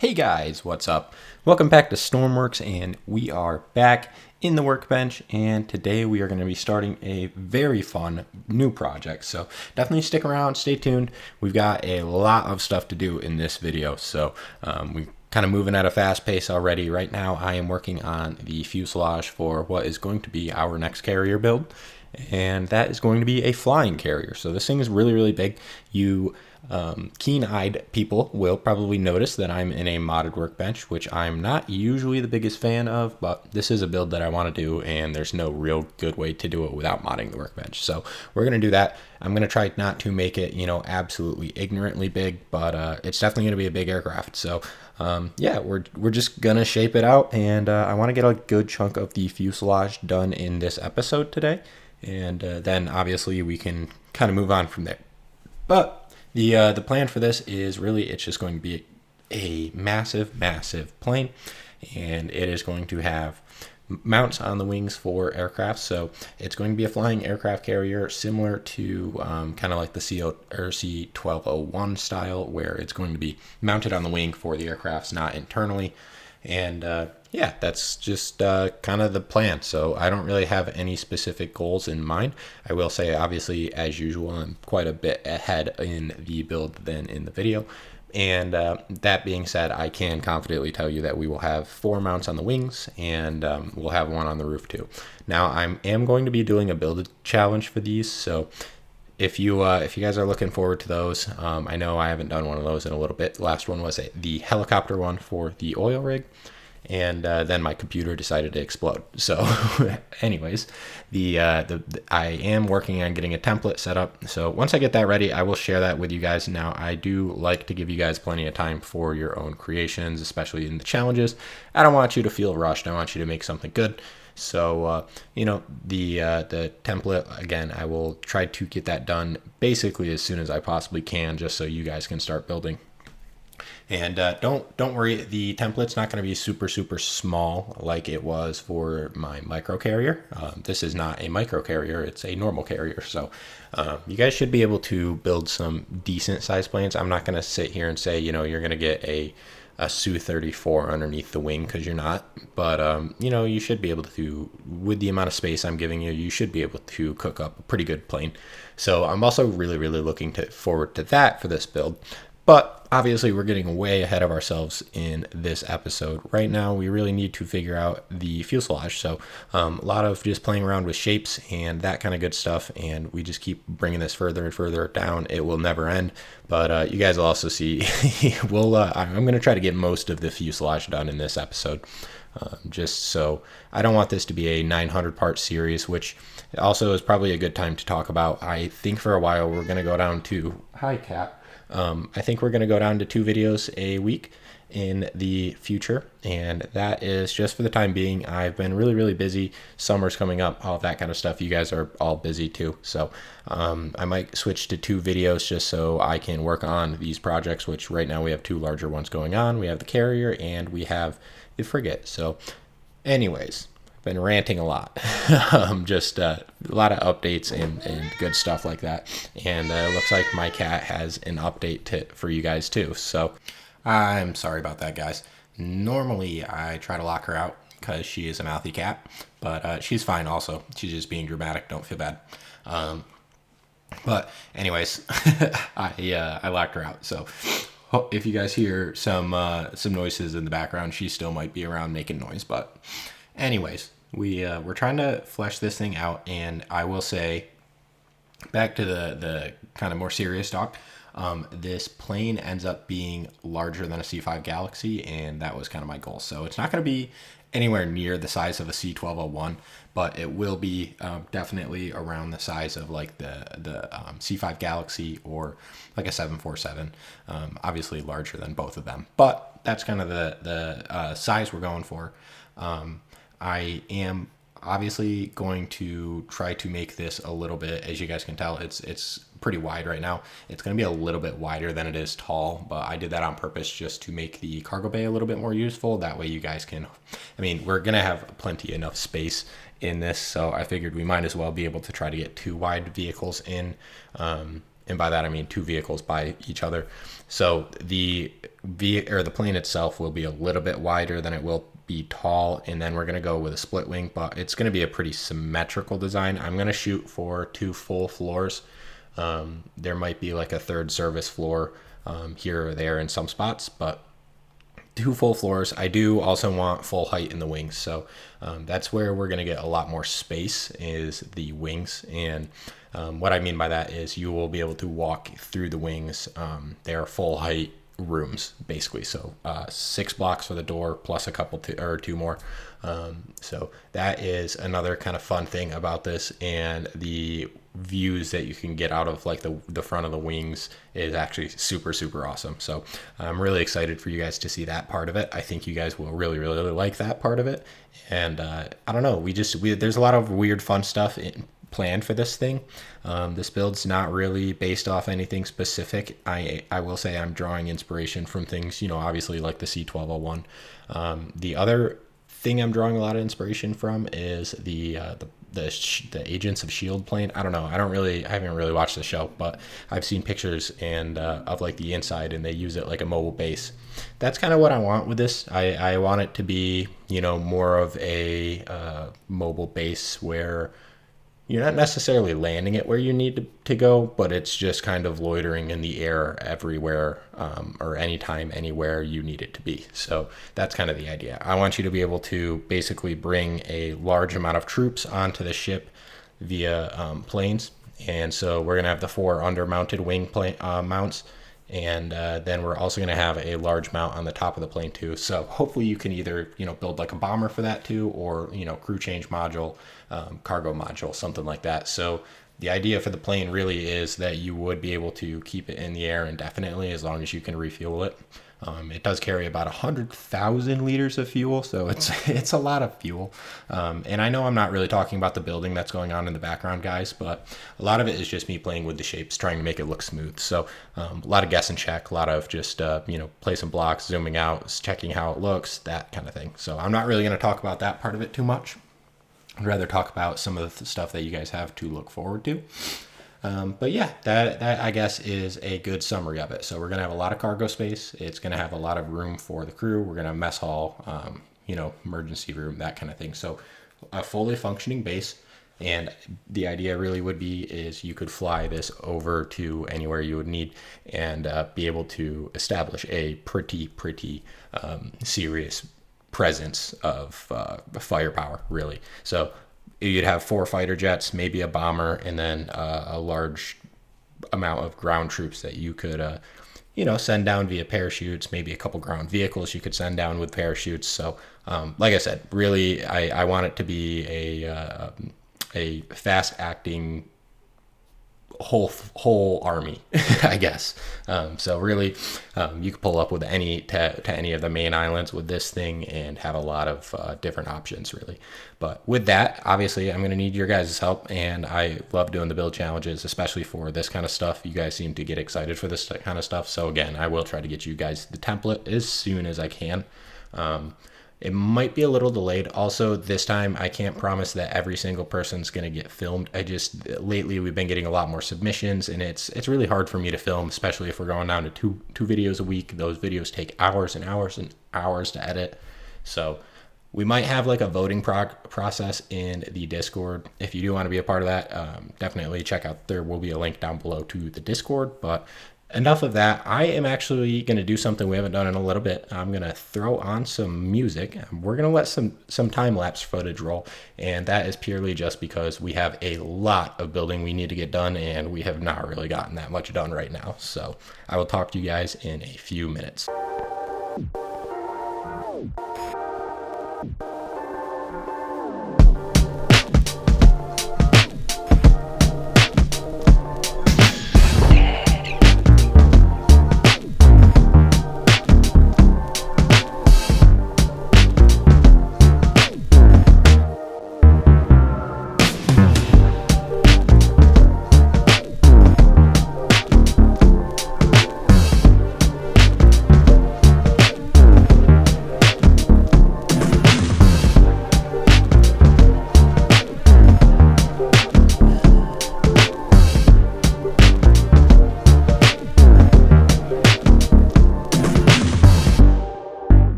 Hey guys, what's up? Welcome back to Stormworks, and we are back in the workbench, and today we are going to be starting a very fun new project. So definitely stick around, stay tuned. We've got a lot of stuff to do in this video, so we're kind of moving at a fast pace already. Right now I am working on the fuselage for what is going to be our next carrier build, and that is going to be a flying carrier. So this thing is really big. You keen-eyed people will probably notice that I'm in a modded workbench, which I'm not usually the biggest fan of, but this is a build that I want to do, and there's no real good way to do it without modding the workbench. So we're going to do that. I'm going to try not to make it, absolutely ignorantly big, but it's definitely going to be a big aircraft. So yeah, we're just going to shape it out, and I want to get a good chunk of the fuselage done in this episode today, and then obviously we can kind of move on from there. But the plan for this is really, it's just going to be a massive plane, and it is going to have mounts on the wings for aircraft. So it's going to be a flying aircraft carrier similar to kind of like the C1201 style, where it's going to be mounted on the wing for the aircrafts, not internally. And yeah, that's just kind of the plan. So I don't really have any specific goals in mind. I will say, obviously, as usual, I'm quite a bit ahead in the build than in the video. And that being said, I can confidently tell you that we will have 4 mounts on the wings, and we'll have 1 on the roof too. Now, I am going to be doing a build challenge for these, so if you guys are looking forward to those, I know I haven't done one of those in a little bit. The last one was the helicopter one for the oil rig, and then my computer decided to explode. So anyways, I am working on getting a template set up. So once I get that ready, I will share that with you guys. Now, I do like to give you guys plenty of time for your own creations, especially in the challenges. I don't want you to feel rushed. I want you to make something good. So, the template, again, I will try to get that done basically as soon as I possibly can, just so you guys can start building. And don't worry, the template's not going to be super small like it was for my micro carrier. This is not a micro carrier, it's a normal carrier. So you guys should be able to build some decent sized planes. I'm not going to sit here and say, you're going to get a Su-34 underneath the wing, because you're not, but you should be able to, with the amount of space I'm giving you, you should be able to cook up a pretty good plane. So I'm also really looking forward to that for this build. But obviously we're getting way ahead of ourselves in this episode. Right now we really need to figure out the fuselage. So a lot of just playing around with shapes and that kind of good stuff, and we just keep bringing this further and further down. It will never end. But you guys will also see, I'm going to try to get most of the fuselage done in this episode. Just so I don't want this to be a 900 part series, which also is probably a good time to talk about. I think for a while we're going to go down to, hi cat. I think we're going to go down to 2 videos a week in the future, and that is just for the time being. I've been really busy. Summer's coming up, all that kind of stuff. You guys are all busy too, so I might switch to 2 videos just so I can work on these projects, which right now we have 2 larger ones going on. We have the carrier and we have the frigate. So anyways, been ranting a lot. Just a lot of updates and good stuff like that. And it looks like my cat has an update for you guys too. So I'm sorry about that, guys. Normally I try to lock her out because she is a mouthy cat, but she's fine also. She's just being dramatic. Don't feel bad. But anyways, I locked her out. So if you guys hear some noises in the background, she still might be around making noise, but anyways, we're trying to flesh this thing out, and I will say, back to the kind of more serious talk, this plane ends up being larger than a C5 Galaxy, and that was kind of my goal. So it's not going to be anywhere near the size of a C1201, but it will be definitely around the size of like the C5 Galaxy or like a 747, obviously larger than both of them, but that's kind of the size we're going for. I am obviously going to try to make this a little bit, as you guys can tell, it's pretty wide right now. It's going to be a little bit wider than it is tall, but I did that on purpose just to make the cargo bay a little bit more useful. That way you guys can, we're going to have plenty enough space in this, so I figured we might as well be able to try to get 2 wide vehicles in and by that I mean 2 vehicles by each other. So the plane itself will be a little bit wider than it will be tall, and then we're going to go with a split wing, but it's going to be a pretty symmetrical design. I'm going to shoot for 2 full floors. There might be like a third service floor here or there in some spots, but 2 full floors. I do also want full height in the wings, so that's where we're going to get a lot more space, is the wings. And what I mean by that is you will be able to walk through the wings. They are full height rooms basically, so 6 blocks for the door plus a couple or 2 more. So that is another kind of fun thing about this, and the views that you can get out of like the front of the wings is actually super awesome. So I'm really excited for you guys to see that part of it. I think you guys will really like that part of it. And I don't know, there's a lot of weird fun stuff planned for this thing. This build's not really based off anything specific. I will say I'm drawing inspiration from things, obviously like the C1201. The other thing I'm drawing a lot of inspiration from is the Agents of S.H.I.E.L.D. plane. I don't know. I haven't really watched the show, but I've seen pictures and of like the inside, and they use it like a mobile base. That's kind of what I want with this. I want it to be, more of a mobile base where you're not necessarily landing it where you need to go, but it's just kind of loitering in the air everywhere, or anytime, anywhere you need it to be. So that's kind of the idea. I want you to be able to basically bring a large amount of troops onto the ship via planes. And so we're going to have the 4 under-mounted wing mounts. And then we're also going to have a large mount on the top of the plane too. So hopefully you can either, build like a bomber for that too, or, crew change module, cargo module, something like that. So the idea for the plane really is that you would be able to keep it in the air indefinitely as long as you can refuel it. It does carry about 100,000 liters of fuel, so it's a lot of fuel. And I know I'm not really talking about the building that's going on in the background, guys, but a lot of it is just me playing with the shapes, trying to make it look smooth. So a lot of guess and check, a lot of just, placing blocks, zooming out, checking how it looks, that kind of thing. So I'm not really going to talk about that part of it too much. I'd rather talk about some of the stuff that you guys have to look forward to. But yeah, that I guess is a good summary of it. So we're going to have a lot of cargo space. It's going to have a lot of room for the crew. We're going to have mess hall, emergency room, that kind of thing. So a fully functioning base. And the idea really would be is you could fly this over to anywhere you would need and be able to establish a pretty serious presence of firepower, really. So you'd have 4 fighter jets, maybe a bomber, and then a large amount of ground troops that you could, send down via parachutes, maybe a couple ground vehicles you could send down with parachutes. So, like I said, really, I want it to be a fast-acting whole army, I guess. So really, you could pull up with any of the main islands with this thing and have a lot of different options, really. But with that, obviously, I'm going to need your guys' help, and I love doing the build challenges, especially for this kind of stuff. You guys seem to get excited for this kind of stuff. So again, I will try to get you guys the template as soon as I can. It might be a little delayed. Also, this time, I can't promise that every single person's going to get filmed. Lately, we've been getting a lot more submissions, and it's really hard for me to film, especially if we're going down to two videos a week. Those videos take hours and hours and hours to edit. So we might have like a voting process in the Discord. If you do want to be a part of that, definitely check out. There will be a link down below to the Discord, but enough of that. I am actually going to do something we haven't done in a little bit. I'm going to throw on some music. We're going to let some time-lapse footage roll, and that is purely just because we have a lot of building we need to get done, and we have not really gotten that much done right now. So I will talk to you guys in a few minutes.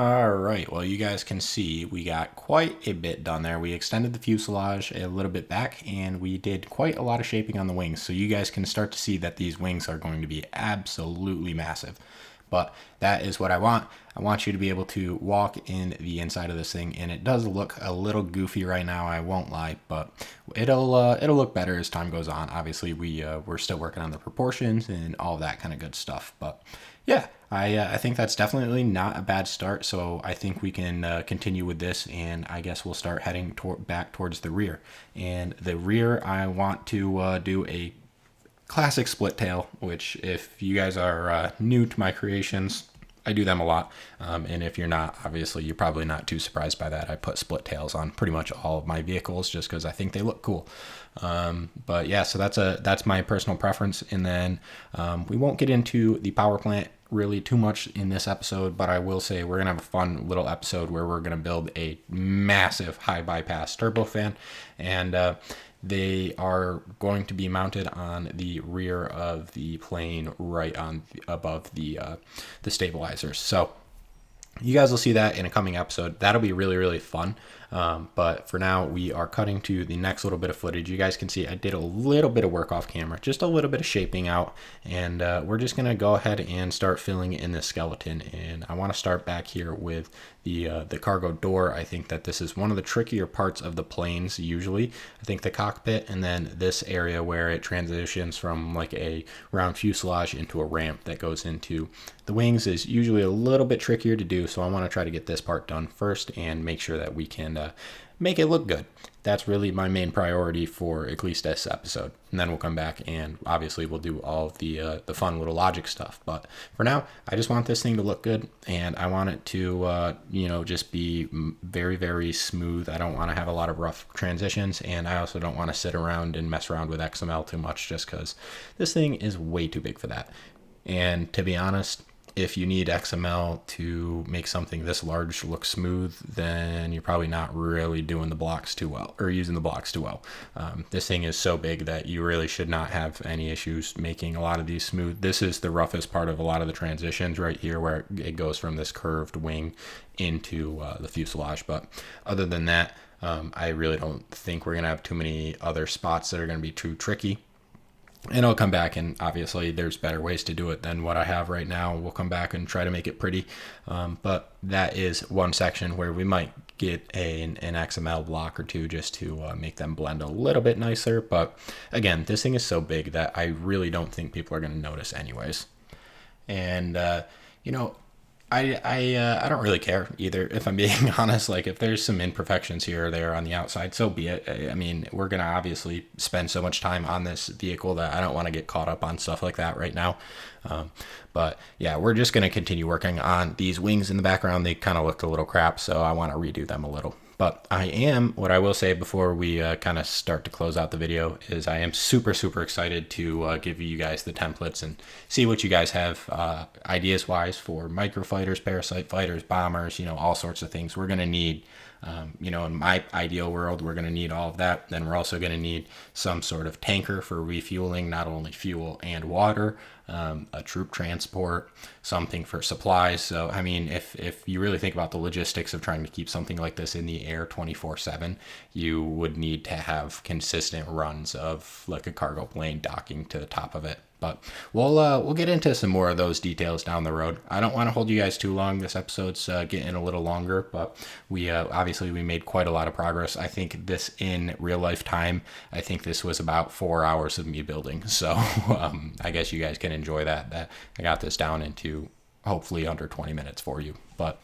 All right, well, you guys can see we got quite a bit done there. We extended the fuselage a little bit back, and we did quite a lot of shaping on the wings. So you guys can start to see that these wings are going to be absolutely massive. But that is what I want. I want you to be able to walk in the inside of this thing, and it does look a little goofy right now, I won't lie, but it'll look better as time goes on. Obviously, we're still working on the proportions and all that kind of good stuff, but yeah, I think that's definitely not a bad start. So I think we can continue with this, and I guess we'll start heading back towards the rear. And the rear, I want to do a classic split tail, which if you guys are new to my creations, I do them a lot. And if you're not, obviously, you're probably not too surprised by that. I put split tails on pretty much all of my vehicles just because I think they look cool. But yeah, so that's my personal preference. And then we won't get into the power plant really too much in this episode, but I will say we're gonna have a fun little episode where we're gonna build a massive high bypass turbofan, and they are going to be mounted on the rear of the plane, right on above the stabilizers. So you guys will see that in a coming episode. That'll be really, really fun. But for now, we are cutting to the next little bit of footage. You guys can see I did a little bit of work off camera, just a little bit of shaping out, and we're just going to go ahead and start filling in the skeleton. And I want to start back here with the cargo door. I think that this is one of the trickier parts of the planes usually. I think the cockpit, and then this area where it transitions from like a round fuselage into a ramp that goes into the wings is usually a little bit trickier to do. So I want to try to get this part done first and make sure that we can make it look good. That's really my main priority for at least this episode. And then we'll come back and obviously we'll do all of the fun little logic stuff. But for now, I just want this thing to look good, and I want it to, just be very, very smooth. I don't want to have a lot of rough transitions, and I also don't want to sit around and mess around with XML too much just because this thing is way too big for that. And to be honest, if you need XML to make something this large look smooth, then you're probably not really doing the blocks too well, or using the blocks too well. This thing is so big that you really should not have any issues making a lot of these smooth. This is the roughest part of a lot of the transitions right here, where it goes from this curved wing into the fuselage. But other than that, I really don't think we're going to have too many other spots that are going to be too tricky. And I'll come back, and obviously there's better ways to do it than what I have right now. We'll come back and try to make it pretty. But that is one section where we might get an XML block or two just to make them blend a little bit nicer. But again, this thing is so big that I really don't think people are going to notice anyways. And, I don't really care either, if I'm being honest. Like, if there's some imperfections here or there on the outside, so be it. I mean, we're going to obviously spend so much time on this vehicle that I don't want to get caught up on stuff like that right now. But yeah, we're just going to continue working on these wings in the background. They kind of looked a little crap, so I want to redo them a little. But what I will say before we kind of start to close out the video is I am super, super excited to give you guys the templates and see what you guys have ideas-wise for microfighters, parasite fighters, bombers, all sorts of things. We're going to need, in my ideal world, we're going to need all of that. Then we're also going to need some sort of tanker for refueling, not only fuel and water, a troop transport, something for supplies. So, I mean, if you really think about the logistics of trying to keep something like this in the air 24/7, you would need to have consistent runs of like a cargo plane docking to the top of it. But we'll get into some more of those details down the road. I don't want to hold you guys too long. This episode's getting a little longer, but we obviously made quite a lot of progress. I think this in real life time, I think this was about 4 hours of me building. So I guess you guys can enjoy that I got this down into hopefully under 20 minutes for you. But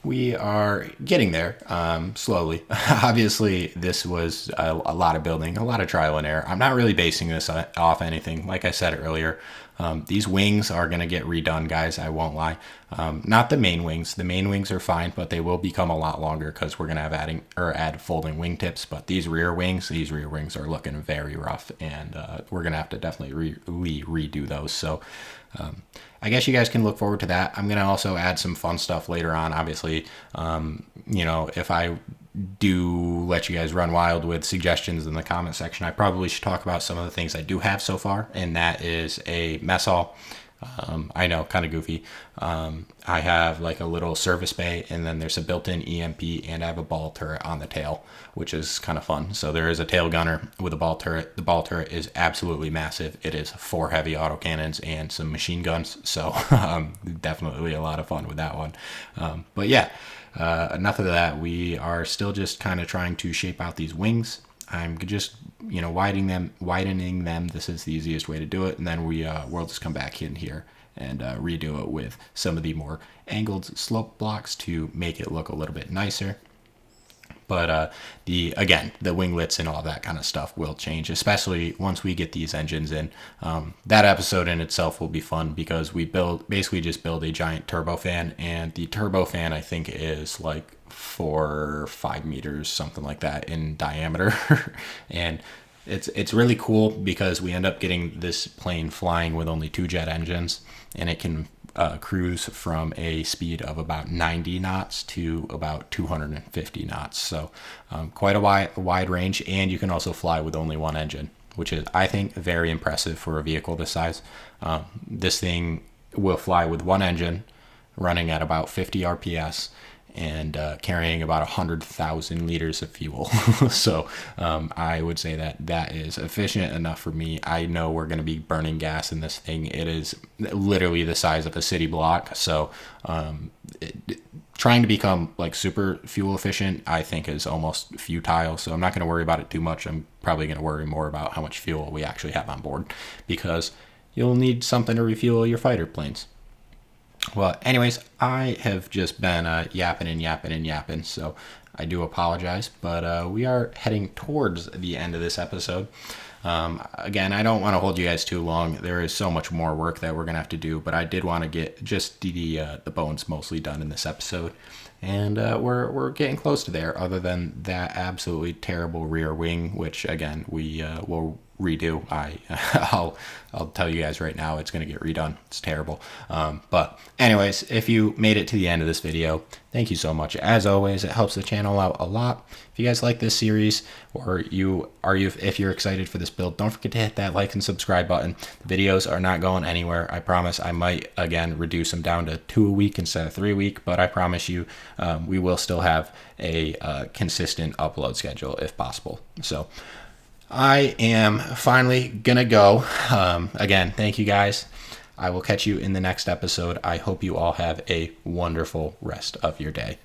we are getting there slowly. Obviously, this was a lot of building, a lot of trial and error. I'm not really basing this off anything. Like I said earlier, these wings are going to get redone, guys. I won't lie. Not the main wings. The main wings are fine, but they will become a lot longer because we're going to have add folding wingtips. But these rear wings are looking very rough, and we're going to have to definitely redo those. So I guess you guys can look forward to that. I'm going to also add some fun stuff later on. Obviously, if I do let you guys run wild with suggestions in the comment section, I probably should talk about some of the things I do have so far, and that is a mess hall, I know, kind of goofy. I have like a little service bay, and then there's a built-in EMP, and I have a ball turret on the tail, which is kind of fun. So there is a tail gunner with a ball turret. The ball turret is absolutely massive. It is 4 heavy autocannons and some machine guns. So definitely a lot of fun with that one. But yeah, enough of that. We are still just kind of trying to shape out these wings. I'm just, widening them. This is the easiest way to do it. And then we'll just come back in here and redo it with some of the more angled slope blocks to make it look a little bit nicer. But the winglets and all that kind of stuff will change, especially once we get these engines in. That episode in itself will be fun because we basically just build a giant turbofan, and the turbofan I think is like 4 or 5 meters, something like that, in diameter, and it's really cool because we end up getting this plane flying with only 2 jet engines, and it can cruise from a speed of about 90 knots to about 250 knots. So quite a wide range, and you can also fly with only 1 engine, which is, I think, very impressive for a vehicle this size. This thing will fly with 1 engine running at about 50 RPS and carrying about 100,000 liters of fuel. So I would say that is efficient enough for me. I know we're going to be burning gas in this thing. It is literally the size of a city block. So trying to become like super fuel efficient, I think, is almost futile. So I'm not going to worry about it too much. I'm probably going to worry more about how much fuel we actually have on board, because you'll need something to refuel your fighter planes. Well, anyways, I have just been yapping, so I do apologize, but we are heading towards the end of this episode. Again, I don't want to hold you guys too long. There is so much more work that we're going to have to do, but I did want to get just the bones mostly done in this episode, and we're getting close to there, other than that absolutely terrible rear wing, which, again, we will redo. I'll tell you guys right now, it's going to get redone. It's terrible. But anyways, if you made it to the end of this video, thank you so much. As always, it helps the channel out a lot. If you guys like this series, or if you're excited for this build, don't forget to hit that like and subscribe button. The videos are not going anywhere. I promise. I might again reduce them down to 2 a week instead of 3 a week, but I promise you we will still have a consistent upload schedule if possible. So I am finally gonna go. Again, thank you guys. I will catch you in the next episode. I hope you all have a wonderful rest of your day.